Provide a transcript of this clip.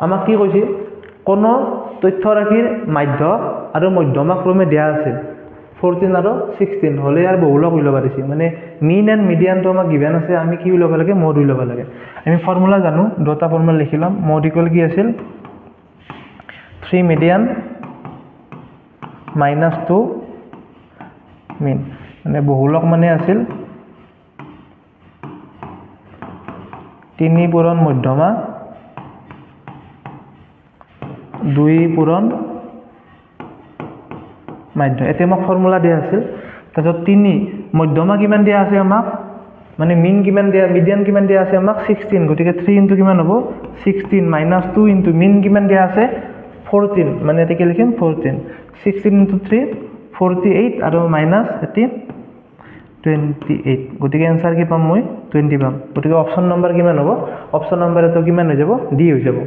আমাক কি কৈছিল কোনো তথ্য ৰাশিৰ মাধ্য আৰু মধ্যমা ক্ৰমে দিয়া আছে 14 আৰু 16 হলে ইয়াৰ বহুলক উলিয়াব দিছে মানে মিন এণ্ড মিডিয়ানটো আমাক গিভেন আছে আমি কি উলিয়াব লাগে মড উলিয়াব লাগে আমি ফৰ্মুলা জানো দুটা ফৰ্মুলা লিখিলাম মড ইকুৱেল কি আছিল 3 মিডিয়ান minus 2 মিন মানে বহুলক মানে আছিল 3 পূৰণ মধ্যমা 2 পূৰণ মাধ্য এতে আমাক ফৰ্মুলা দিয়া আছিল তাৰপিছত 3 মধ্যমা কিমান দিয়া আছে আমাক মানে মিন কিমান দিয়া মিডিয়ান কিমান দিয়া আছে আমাক 16 গতিকে 3 ইনটু কিমান হ'ব 16 minus 2 ইনটু মিন কিমান দিয়া আছে 14 মানে এতে কি লিখিম 14 16 into 3 48 আৰু minus এটি 28 গতিকে आंसर কি পাম মই 20 পাম গতিকে অপচন নম্বৰ কিমান হ'ব অপচন নম্বৰ এটো কিমান হৈ যাব ডি হৈ যাব